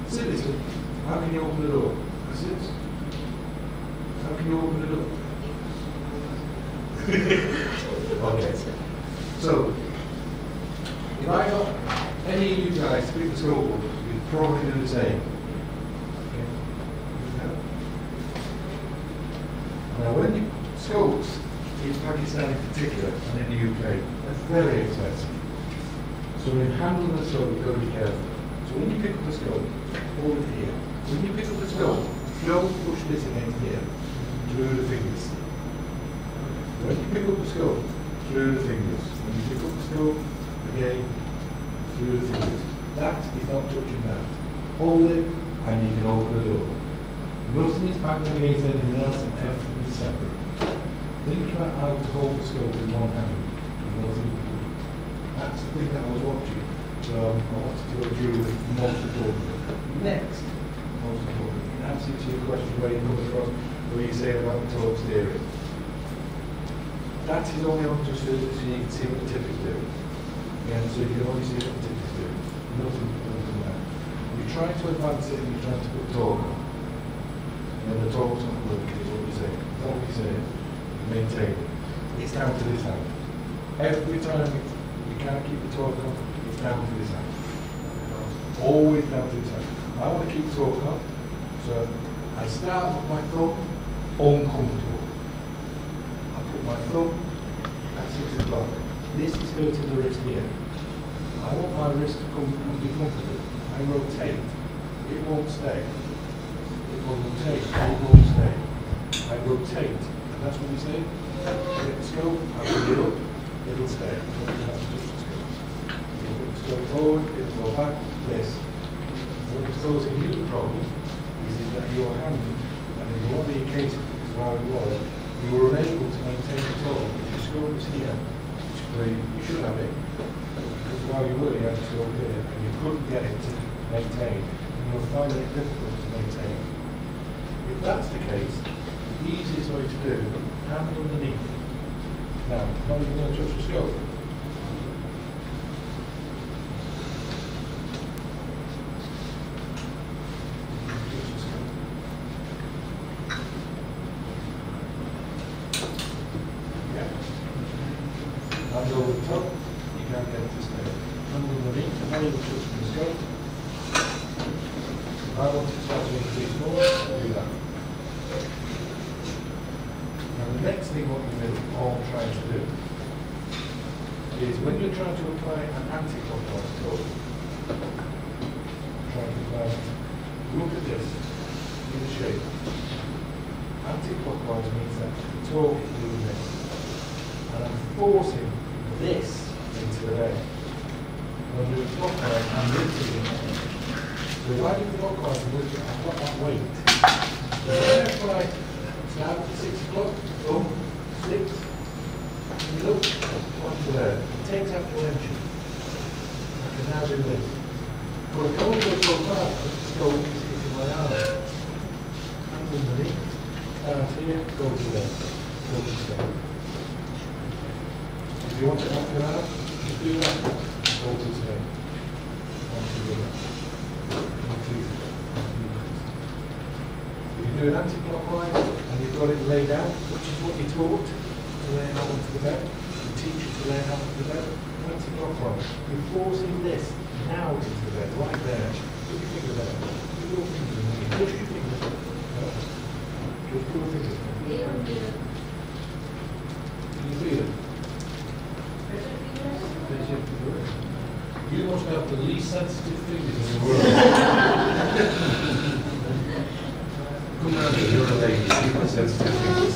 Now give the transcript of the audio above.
Silly. How can you open the door? That's it. How can you open the door? Okay. So, if I got any of you guys to pick the scope up, you'd probably do the same. Now, when you scopes in Pakistan in particular, and in the UK, they're very expensive. So when handling the scope, you've got to be careful. So when you pick up the scope, hold it here. When you pick up the scope, don't push this against here, through the fingers. When you pick up the scope, through the fingers. When you pick up the scope, again, through the fingers. That is not touching that. Hold it, and you can open the door. Nothing is back against anything else, and everything is separate. Think about how to hold the scope in one hand. That's the thing that I was watching. So I wanted to go through the most important. Next, most important, in answer to your question where you come across, what you say about the torque steering. That is only on just so you can see what the tip is doing. Yeah, so you can only see what the tip is doing. Nothing other than that. You're trying to advance it and you're trying to put torque on. And the torque's not working, is what you say. What we say, maintain it. It's down to this hand. Every time you can't keep the torque on, it's down to this hand. Always down to this hand. I want to keep the torque on, so I start with my thumb uncomfortable. I put my thumb at 6 o'clock. This is hurting the wrist here. I want my wrist to be comfortable. I rotate. It won't stay. It will rotate. It won't stay. I rotate. And that's what we say. Get the scope, I bring it up, it'll stay. It'll go forward, it'll go back, this. What is causing you the problem is that your hand, and in one of the cases, because how it was, you were unable to maintain the torque. If your scope was here, which is where you should have it, because while you were, you had the scope here, and you couldn't get it to maintain, and you'll find it difficult to maintain. If that's the case, the easiest way to do, hand underneath. Now, how are you going to touch the scope? Yeah. Hand over the top, you can't get it to stay. Hand underneath, how are you touching the scope? If I want to start to increase more, do that. The next thing what you're all trying to do is when you're trying to apply an anti-clockwise torque, look at this in the shape. Anti-clockwise means that the torque is doing this. And I'm forcing this into the bed. When I do it clockwise, I'm lifting it. So if I do clockwise and lift it, I've got that weight. So when I apply start at 6 o'clock, 6, and look, onto there. It takes up tension. I can now do this. But I can't go so far, just go into my arm. Hand underneath, start here, go to there. Go to there. If you want to knock it out, just do that. Go to there. Onto there. If you do an anti-clockwise, and you've got it laid out, which is what you're taught to lay out onto the bed. You teach you to lay out onto the bed. Anti-clockwise. You're forcing this now into the bed, right there. Put your finger there. Put your fingers in there. Push your fingers. No. Just put your fingers there. Can you feel it? You must have the least sensitive fingers in the world. Come around here, you're a lady, you've got sensitive fingers.